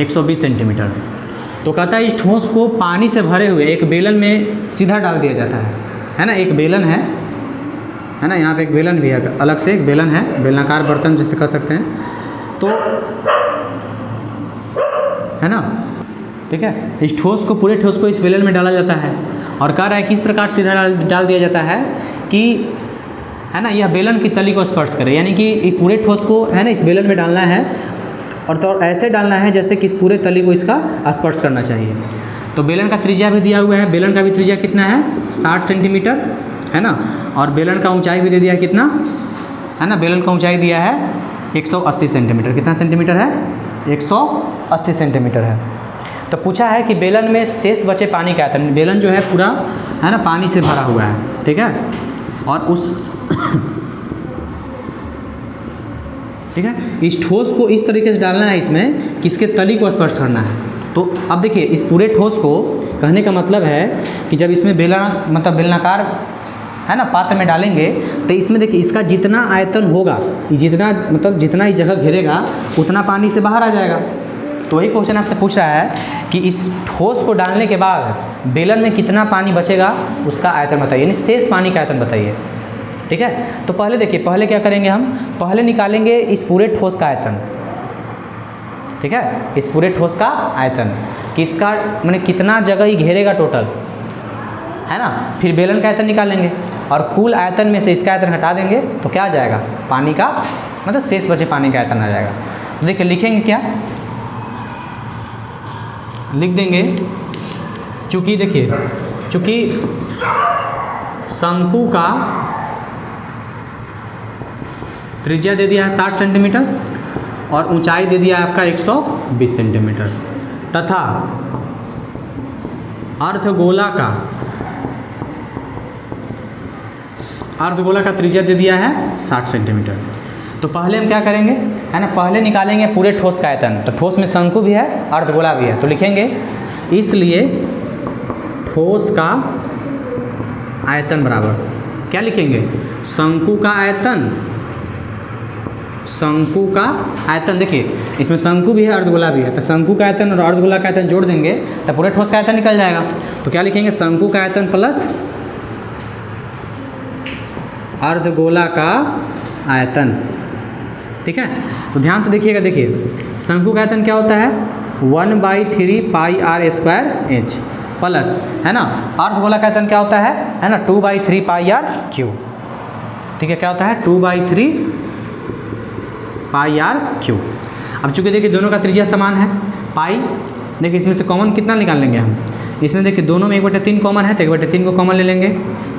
120 centimetre. तो कहता है इस ठोस को पानी से भरे हुए एक बेलन में सीधा डाल दिया जाता है ना। एक बेलन है ना, यहाँ पे एक बेलन भी है, अलग से एक बेलन है, बेलनाकार बर्तन जैसे कह सकते हैं, तो है ना, ठीक है। इस ठोस को, पूरे ठोस को इस बेलन में डाला जाता है और कह रहा है किस प्रकार सीधा डाल दिया जाता है कि, है ना, यह बेलन की तली को स्पर्श करे, यानी कि पूरे ठोस को, है ना, इस बेलन में डालना है और तो ऐसे डालना है जैसे कि इस पूरे तली को इसका स्पर्श करना चाहिए। तो बेलन का त्रिज्या भी दिया हुआ है, बेलन का भी त्रिज्या कितना है 60 सेंटीमीटर, है ना, और बेलन का ऊंचाई भी दे दिया है कितना, है ना, बेलन का ऊंचाई दिया है 180 सेंटीमीटर। कितना सेंटीमीटर है 180 सेंटीमीटर है। तो पूछा है कि बेलन में शेष बचे पानी का आयतन, बेलन जो है पूरा, है ना, पानी से भरा हुआ है, ठीक है, और उस ठीक है, इस ठोस को इस तरीके से डालना है इसमें कि इसके तली को स्पर्श करना है। तो अब देखिए इस पूरे ठोस को, कहने का मतलब है कि जब इसमें बेलनाकार, है ना, पात्र में डालेंगे तो इसमें देखिए इसका जितना आयतन होगा, जितना ही जगह घेरेगा उतना पानी से बाहर आ जाएगा। तो वही क्वेश्चन आपसे पूछ रहा है कि इस ठोस को डालने के बाद बेलन में कितना पानी बचेगा उसका आयतन बताइए, यानी शेष पानी का आयतन बताइए, ठीक है। तो पहले देखिए, पहले क्या करेंगे हम, पहले निकालेंगे इस पूरे ठोस का आयतन, ठीक है, इस पूरे ठोस का आयतन कि इसका मैंने कितना जगह ही घेरेगा टोटल, है ना। फिर बेलन का आयतन निकालेंगे और कुल आयतन में से इसका आयतन हटा देंगे तो क्या आ जाएगा, पानी का, शेष बचे पानी का आयतन आ जाएगा। तो देखिए लिखेंगे क्या, लिख देंगे, चूँकि देखिए, चूँकि शंकु का त्रिज्या दे दिया है 60 सेंटीमीटर और ऊंचाई दे दिया है आपका 120 सेंटीमीटर, तथा अर्धगोला का त्रिज्या दे दिया है 60 सेंटीमीटर। तो पहले हम क्या करेंगे, है ना, पहले निकालेंगे पूरे ठोस का आयतन। तो ठोस में शंकु भी है, अर्धगोला भी है, तो लिखेंगे इसलिए ठोस का आयतन बराबर क्या लिखेंगे, शंकु का आयतन, देखिए इसमें शंकु भी है, अर्धगोला भी है, तो शंकु का आयतन और अर्धगोला का आयतन जोड़ देंगे तो पूरे ठोस का आयतन निकल जाएगा। तो क्या लिखेंगे, शंकु का आयतन प्लस अर्धगोला का आयतन, ठीक है। तो ध्यान से देखिएगा, देखिए शंकु का आयतन क्या होता है 1/3 पाई r स्क्वायर h प्लस, है ना, अर्धगोला का आयतन क्या होता है ना 2/3 पाई r क्यूब, ठीक है, क्या होता है 2/3 पाई r क्यूब। अब चूँकि देखिए दोनों का त्रिज्या समान है, पाई, देखिए इसमें से कॉमन कितना निकाल लेंगे हम, इसमें देखिए दोनों में 1/3 कॉमन है तो 1/3 को कॉमन ले लेंगे,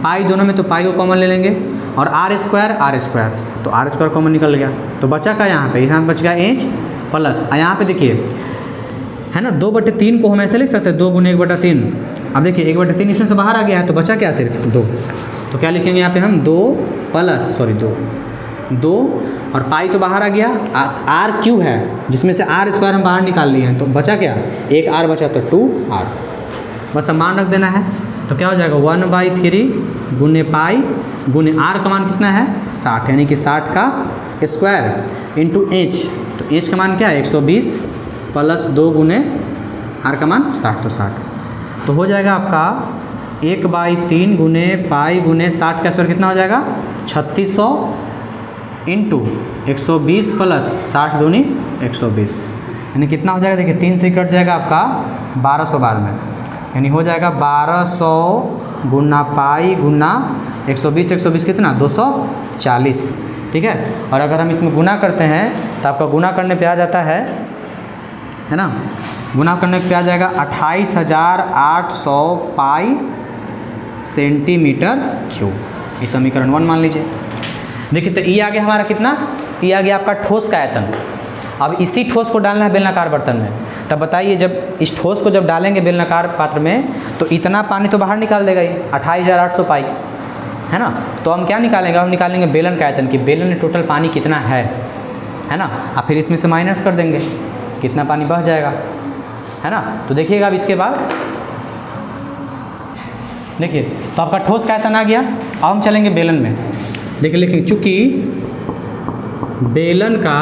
पाई दोनों में तो पाई को कॉमन ले लेंगे, और r स्क्वायर तो r स्क्वायर कॉमन निकल गया। तो बचा का यहाँ पे बच गया h प्लस, यहाँ पे देखिए, है ना, 2/3 को हम ऐसे लिख सकते हैं 2 × 1/3। अब देखिए 1/3 इसमें से बाहर आ गया है तो बचा क्या सिर्फ 2, तो क्या लिखेंगे यहाँ पे हम 2 और पाई तो बाहर आ गया, r क्यूब है जिसमें से r स्क्वायर हम बाहर निकाल लिए हैं, तो बचा क्या, एक r बचा तो 2r, बस हम मान रख देना है। तो क्या हो जाएगा 1/3 गुने पाई गुने r का मान कितना है 60, यानी कि 60 का स्क्वायर इंटू h, तो h का मान क्या है 120 प्लस 2 गुने r का मान 60, तो 60, तो हो जाएगा आपका 1/3 गुने पाई गुने 60 का स्क्वायर कितना हो जाएगा 3600 इंटू 120 प्लस 60 दूनी 120, यानी कितना हो जाएगा, देखिए 3 से कट जाएगा आपका 1200 बार में, यानी हो जाएगा 1200 गुना पाई गुना 120 कितना 240, ठीक है। और अगर हम इसमें गुना करते हैं तो आपका गुना करने पे आ जाता है ना, गुना करने पे आ जाएगा 28,800 पाई सेंटीमीटर क्यूब, ये समीकरण 1 मान लीजिए। देखिए तो ये आ गया हमारा कितना, ये आ गया आपका ठोस का आयतन। अब इसी ठोस को डालना है बेलनाकार बर्तन में, तब बताइए जब इस ठोस को जब डालेंगे बेलनाकार पात्र में तो इतना पानी तो बाहर निकाल देगा ये 28,800 पाई, है ना। तो हम क्या निकालेंगे, हम निकालेंगे बेलन का आयतन कि बेलन में टोटल पानी कितना है ना, और फिर इसमें से माइनस कर देंगे कितना पानी बह जाएगा, है ना। तो देखिएगा अब इसके बाद देखिए तो आपका ठोस का आयतन आ गया। अब हम चलेंगे बेलन में, देखिए चूँकि बेलन का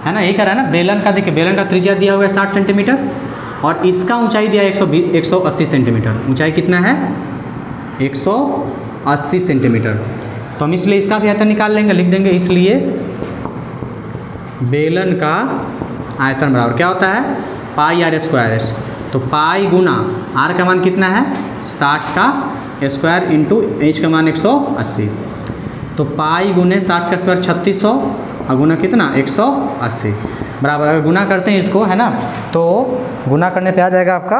है ना, यही करा है ना। बेलन का देखिए, बेलन का त्रिज्या दिया हुआ है 60 सेंटीमीटर और इसका ऊंचाई दिया है 180 सेंटीमीटर। ऊंचाई कितना है? 180 सेंटीमीटर। तो हम इसलिए इसका भी आयतन निकाल लेंगे, लिख देंगे इसलिए बेलन का आयतन बराबर क्या होता है? पाई आर स्क्वायर एस। तो पाई गुना आर का मान कितना है? 60 का स्क्वायर इंटू एच का मान 180। तो पाई गुने 60 का स्क्वायर 3600 और गुना कितना? 180 बराबर। अगर गुना करते हैं इसको, है ना, तो गुना करने पे आ जाएगा आपका,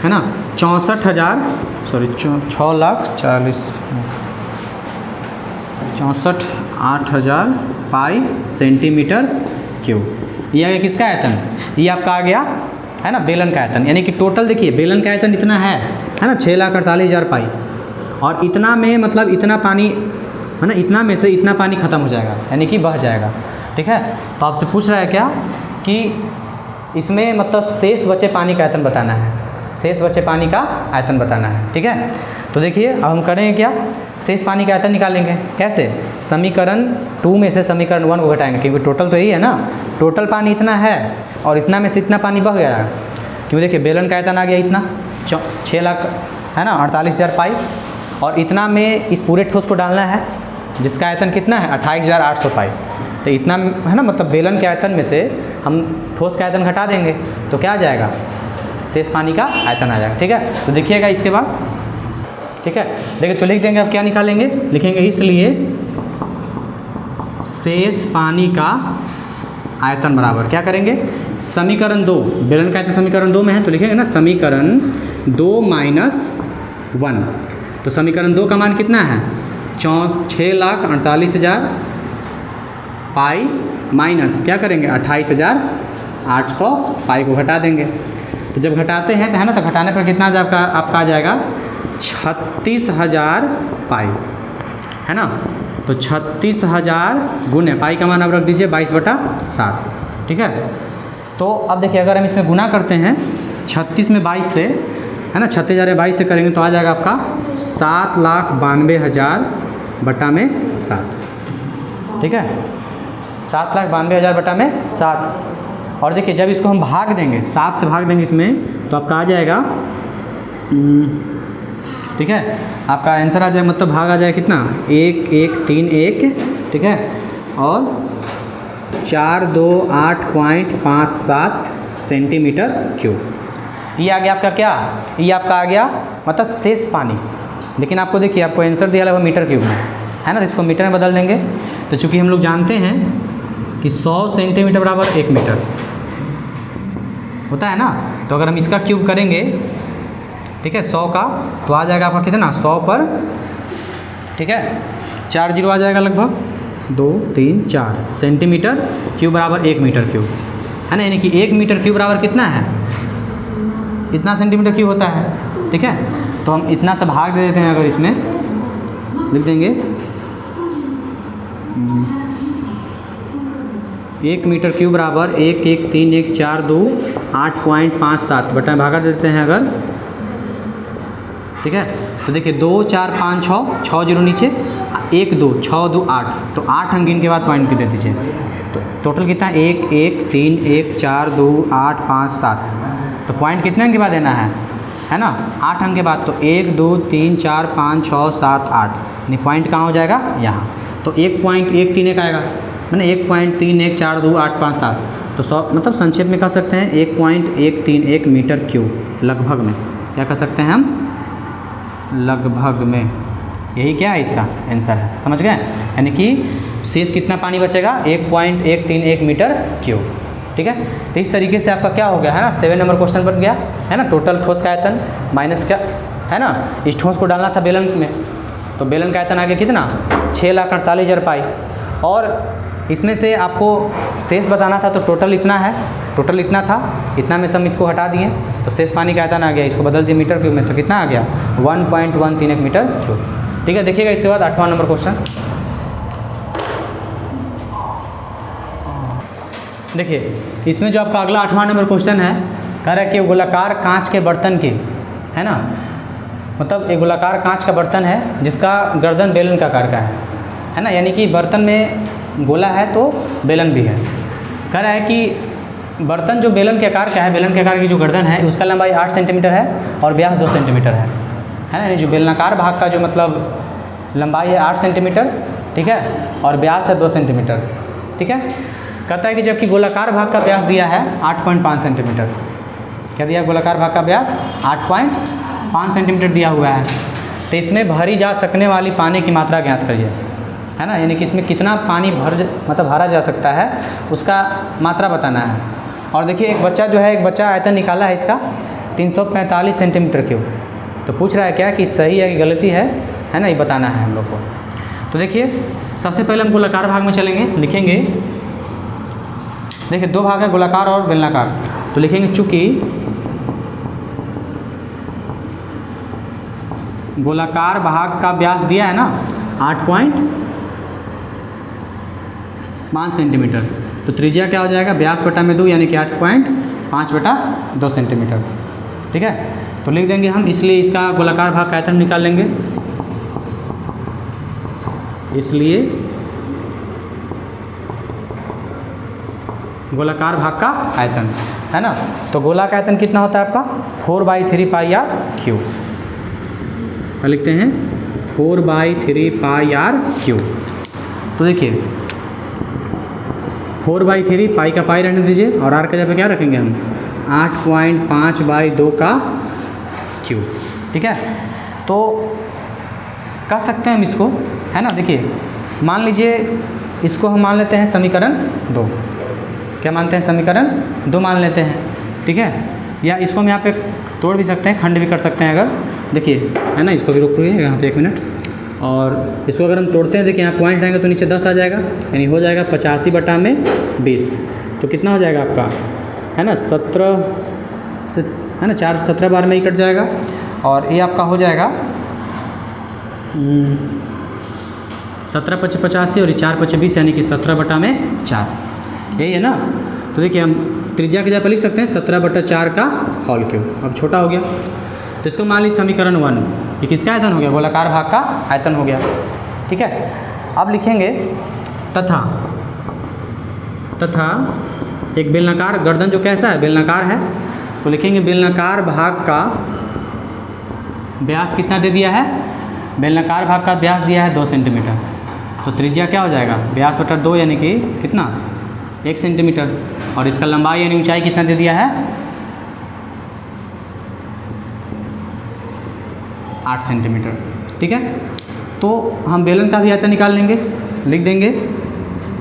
है ना, 64,800 पाई सेंटीमीटर क्यूब। ये आ गया किसका आयतन? ये आपका आ गया, है ना, बेलन का आयतन। यानी कि टोटल देखिए बेलन का आयतन इतना है ना, 6,48,000 पाई। और इतना में मतलब इतना पानी, है ना, इतना में से इतना पानी खत्म हो जाएगा, यानी कि बह जाएगा। ठीक है, तो आपसे पूछ रहा है क्या कि इसमें मतलब शेष बचे पानी का आयतन बताना है, शेष बचे पानी का आयतन बताना है। ठीक है, तो देखिए अब हम करेंगे क्या, शेष पानी का आयतन निकालेंगे। कैसे? समीकरण 2 में से समीकरण 1 को घटाएंगे, क्योंकि टोटल तो यही है ना, टोटल पानी इतना है और इतना में से इतना पानी बह गया है। क्योंकि देखिए बेलन का आयतन आ गया इतना 6 लाख, है ना, 48,000 पाई। और इतना में इस पूरे ठोस को डालना है जिसका आयतन कितना है? 28,800 पाई। तो इतना, है ना, मतलब बेलन के आयतन में से हम ठोस का आयतन घटा देंगे तो क्या आ जाएगा? शेष पानी का आयतन आ जाएगा। ठीक है, तो देखिएगा इसके बाद। ठीक है, देखिए तो लिख देंगे, अब क्या निकालेंगे? लिखेंगे इसलिए शेष पानी का आयतन बराबर क्या करेंगे? समीकरण 2, बेलन का आयतन समीकरण 2 में है तो लिखेंगे ना समीकरण 2 माइनस 1। तो समीकरण 2 का मान कितना है? 6,48,000 पाई माइनस क्या करेंगे? 28,800 पाई को घटा देंगे। तो जब घटाते हैं तो, है ना, तो घटाने पर कितना आपका आ जाएगा? 36,000 पाई, है ना। तो 36,000 गुने पाई का मान आप रख दीजिए 22/7। ठीक है, तो अब देखिए अगर हम इसमें गुना करते हैं 36 में 22 से, है ना, 36,000 22 से करेंगे तो आ जाएगा आपका 7,92,000 बटा में 7। ठीक है, 7,92,000 बटा में 7। और देखिए जब इसको हम भाग देंगे, 7 से भाग देंगे इसमें, तो आपका आ जाएगा, ठीक है, आपका आंसर आ जाएगा, मतलब भाग आ जाएगा कितना? 1,1,3,1। ठीक है, और 428.57 सेंटीमीटर क्यूब। ये आ गया आपका क्या? ये आपका आ गया मतलब शेष पानी। लेकिन आपको देखिए, आपको आंसर दिया हुआ मीटर क्यूब में, है ना, तो इसको मीटर में बदल देंगे। तो चूँकि हम लोग जानते हैं कि 100 सेंटीमीटर बराबर 1 मीटर होता है ना, तो अगर हम इसका क्यूब करेंगे, ठीक है, 100 का, तो आ जाएगा आपका कितना? 100 पर, ठीक है, 4 जीरो आ जाएगा लगभग, 2 3 4 सेंटीमीटर क्यूब बराबर 1 मीटर क्यूब, है ना। यानी कि 1 मीटर क्यूब बराबर कितना है? इतना सेंटीमीटर क्यूब होता है। ठीक है, तो हम इतना से भाग दे देते हैं, अगर इसमें लिख देंगे 1 मीटर क्यूब बराबर 1,1,3,1,4,2 8.57 बटा भागा देते हैं अगर। ठीक है, तो देखिए 2 4 5 6 जीरो नीचे, 1 2 6 2 8, तो 8 अंक गिन के बाद पॉइंट की दे दीजिए। तो टोटल कितना? 1 1 3 1 4 2 8 5 7। तो पॉइंट कितने अंक के बाद देना है ना? 8 अंक के बाद। तो 1 2 3 4 5 6 7 8, यानी पॉइंट कहाँ हो जाएगा? यहाँ। तो 1.131 आएगा, मैंने 1.314285 तो 100 मतलब संक्षेप में कह सकते हैं 1.131 मीटर क्यूब लगभग में। क्या कह सकते हैं हम? लगभग में। यही क्या है इसका आंसर है, समझ गए? यानी कि शेष कितना पानी बचेगा? 1.131 मीटर क्यूब। ठीक है, तो इस तरीके से आपका क्या हो गया है ना, 7 नंबर क्वेश्चन बन गया है ना। टोटल ठोस का आयतन माइनस क्या है ना, इस ठोस को डालना था बेलन में, तो बेलन का आयतन आ गया कितना? 6,48,000 पाई। और इसमें से आपको शेष बताना था, तो टोटल इतना है, टोटल इतना था, इतना में से हम इसको हटा दिए तो शेष पानी का आयतन आ गया, इसको बदल दिए मीटर क्यूब में, तो कितना आ गया? 1.131 मीटर क्यूब। ठीक है, देखिएगा इसके बाद 8वां नंबर क्वेश्चन। देखिए इसमें जो आपका अगला 8वां नंबर क्वेश्चन है, कह रहा है कि गोलाकार कांच के बर्तन की, है ना, मतलब एक गोलाकार कांच का बर्तन है जिसका गर्दन बेलन का आकार का है ना। यानी कि बर्तन में गोला है तो बेलन भी है। कह रहा है कि बर्तन जो बेलन के आकार का है, बेलन के आकार की जो गर्दन है उसका लंबाई 8 सेंटीमीटर है और व्यास 2 सेंटीमीटर है ना। जो बेलनाकार भाग का जो मतलब लंबाई है 8 सेंटीमीटर, ठीक है, और व्यास है 2 सेंटीमीटर, ठीक है। कहता है कि जबकि गोलाकार भाग का व्यास दिया है 8.5 सेंटीमीटर। क्या दिया? गोलाकार भाग का व्यास 8.5 सेंटीमीटर दिया हुआ है। तो इसमें भरी जा सकने वाली पानी की मात्रा ज्ञात करिए, है ना। यानी कि इसमें कितना पानी भरा जा सकता है उसका मात्रा बताना है। और देखिए एक बच्चा आयतन निकाला है इसका 345 सेंटीमीटर क्यूब। तो पूछ रहा है क्या कि सही है कि गलती है ना, ये बताना है हम लोग को। तो देखिए सबसे पहले हम गोलाकार भाग में चलेंगे, लिखेंगे। देखिए दो भाग है, गोलाकार और बेलनाकार। तो लिखेंगे चूँकि गोलाकार भाग का व्यास दिया है ना 8.5 सेंटीमीटर, तो त्रिज्या क्या हो जाएगा? व्यास बटा में 2 यानी कि 8.5 बटा 2 सेंटीमीटर, ठीक है। तो लिख देंगे हम, इसलिए इसका गोलाकार भाग का आयतन निकाल लेंगे। इसलिए गोलाकार भाग का आयतन, है ना। तो गोला का आयतन कितना होता है आपका? 4/3 पाई आर क्यूब। क्या लिखते हैं? 4/3 पाई आर क्यूब। तो देखिए 4/3 पाई का पाई रहने दीजिए और आर का जगह पे क्या रखेंगे हम? 8.5/2 का क्यूब, ठीक है। तो कह सकते हैं हम इसको, है ना। देखिए मान लीजिए इसको हम मान लेते हैं समीकरण 2। क्या मानते हैं? समीकरण 2 मान लेते हैं, ठीक है। या इसको हम यहाँ पे तोड़ भी सकते हैं, खंड भी कर सकते हैं अगर। देखिए, है ना, इसको भी रोक रही है यहाँ पे 1 मिनट। और इसको अगर हम तोड़ते हैं, देखिए यहाँ पॉइंट रहेंगे तो नीचे 10 आ जाएगा, यानी हो जाएगा 85 बटा में 20। तो कितना हो जाएगा आपका? है ना 17 से, है ना 4 17 बार में ही कट जाएगा। और ये आपका हो जाएगा 17 × 5 = 85 और 4 × 5 = 20 यानी कि 17 बटा में 4, यही है ना। तो देखिए हम त्रिज्या की जगह पर लिख सकते हैं 17/4 का होल क्यूब। अब छोटा हो गया तो इसको मान लीजिए समीकरण 1, ये किसका आयतन हो गया? गोलाकार भाग का आयतन हो गया, ठीक है। अब लिखेंगे तथा एक बेलनाकार गर्दन जो कैसा है? बेलनाकार है। तो लिखेंगे बेलनाकार भाग का व्यास कितना दे दिया है? बेलनाकार भाग का व्यास दिया है 2 सेंटीमीटर। तो त्रिज्या क्या हो जाएगा? व्यास बटा 2 यानी कि कितना? 1 सेंटीमीटर। और इसका लंबाई यानी ऊंचाई कितना दे दिया है? 8 सेंटीमीटर, ठीक है। तो हम बेलन का भी आयतन निकाल लेंगे, लिख देंगे।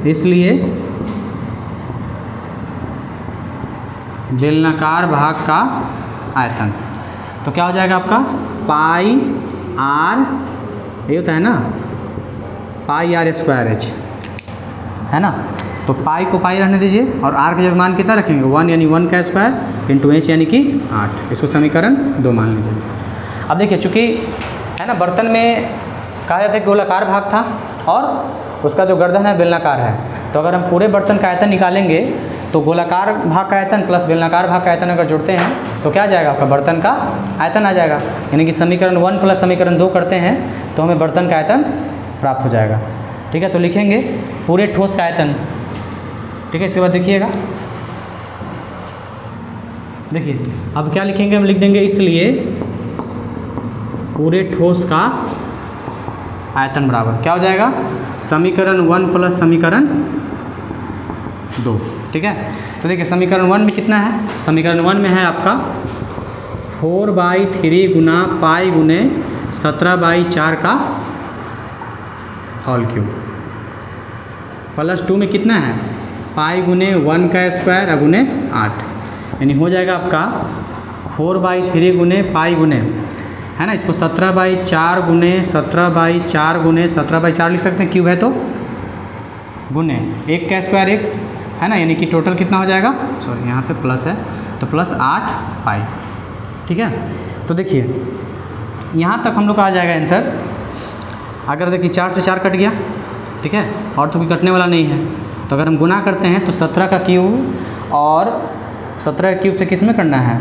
इसलिए बेलनाकार भाग का आयतन तो क्या हो जाएगा आपका? पाई आर, ये होता है ना पाई आर स्क्वायर एच, है ना। तो पाई को पाई रहने दीजिए और आर का जब मान कितना रखेंगे? 1 यानी 1 का स्क्वायर इंटू एच यानी कि 8। इसको समीकरण 2 मान लीजिए। अब देखिए चूँकि है ना बर्तन में कहा जाता है गोलाकार भाग था और उसका जो गर्दन है बेलनाकार है। तो अगर हम पूरे बर्तन का आयतन निकालेंगे तो गोलाकार भाग का आयतन प्लस बेलनाकार भाग का आयतन अगर जोड़ते हैं तो क्या आ जाएगा? आपका बर्तन का आयतन आ जाएगा। यानी कि समीकरण 1 प्लस समीकरण 2 करते हैं तो हमें बर्तन का आयतन प्राप्त हो जाएगा, ठीक है। तो लिखेंगे पूरे ठोस का आयतन, ठीक है। इसके बाद देखिएगा, देखिए अब क्या लिखेंगे? हम लिख देंगे इसलिए पूरे ठोस का आयतन बराबर क्या हो जाएगा? समीकरण 1 प्लस समीकरण 2, ठीक है। तो देखिए समीकरण 1 में कितना है? समीकरण 1 में है आपका 4/3 गुना पाई गुने 17/4 का होल क्यूब प्लस 2 में कितना है? पाई गुने 1 का स्क्वायर गुने 8, यानी हो जाएगा आपका 4/3 गुने पाई गुने, है ना। इसको 17/4 गुने 17/4 गुने 17/4 लिख सकते हैं, क्यूब है तो गुने 1 का स्क्वायर 1, है ना। यानी कि टोटल कितना हो जाएगा? सॉरी यहाँ पे प्लस है तो प्लस 8 पाई, ठीक है। तो देखिए यहाँ तक हम लोग का आ जाएगा आंसर। अगर देखिए 4 से 4 कट गया, ठीक है, और तो कोई कटने वाला नहीं है। तो अगर हम गुना करते हैं तो 17 का क्यूब और 17 क्यूब से किस में करना है?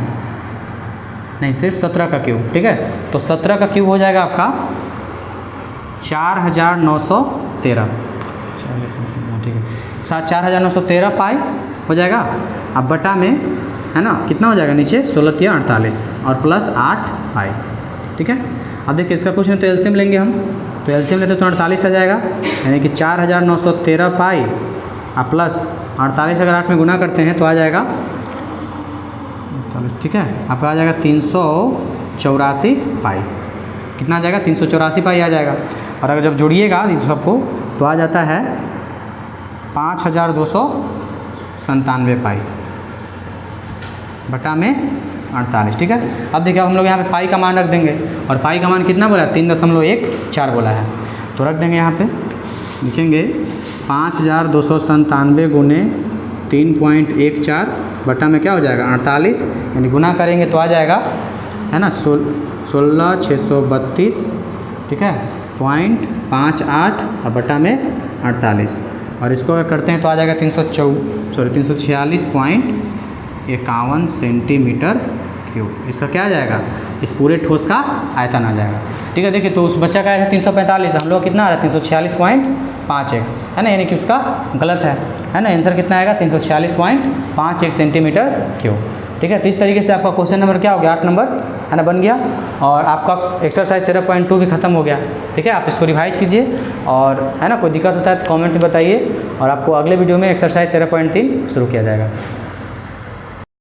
नहीं, सिर्फ 17 का क्यूब, ठीक है। तो 17 का क्यूब हो जाएगा आपका 4913। ठीक है, 4913 पाई हो जाएगा। अब बटा में है ना कितना हो जाएगा नीचे 16×48 और प्लस 8 पाई। ठीक है, अब देखिए इसका क्वेश्चन तो एलसीएम लेंगे हम, तो एलसीएम लेते तो 48 आ जाएगा, यानी कि 4913 पाई और प्लस 48 अगर 8 में गुना करते हैं तो आ जाएगा, ठीक है, आपका आ जाएगा 384 पाई। कितना आ जाएगा 384 पाई आ जाएगा। और अगर जब जोड़िएगा इन सबको तो आ जाता है 5297 पाई बटा में 48। ठीक है, अब देखिए हम लोग यहाँ पे पाई का मान रख देंगे, और पाई का मान कितना बोला है 3.14 बोला है, तो रख देंगे यहाँ पे, लिखेंगे 5297 गुने 3.14 बटा में क्या हो जाएगा 48, यानी गुना करेंगे तो आ जाएगा है ना 16,632, ठीक है, .58 और बटा में 48, और इसको अगर करते हैं तो आ जाएगा 346.51 सेंटीमीटर क्यूब। इसका क्या आ जाएगा, इस पूरे ठोस का आयतन आ जाएगा। ठीक है, देखिए तो उस बच्चा का आया था 345, हम लोग कितना आ रहा है 346.51 है ना, यानी कि उसका गलत है ना, आंसर कितना आएगा 346.51 सेंटीमीटर क्यूब। ठीक है, तो इस तरीके से आपका क्वेश्चन नंबर क्या हो गया 8 नंबर है ना बन गया, और आपका एक्सरसाइज 13.2 भी खत्म हो गया। ठीक है, आप इसको रिवाइज कीजिए, और है ना कोई दिक्कत होता है तो कमेंट में बताइए, और आपको अगले वीडियो में एक्सरसाइज 13.3 शुरू किया जाएगा।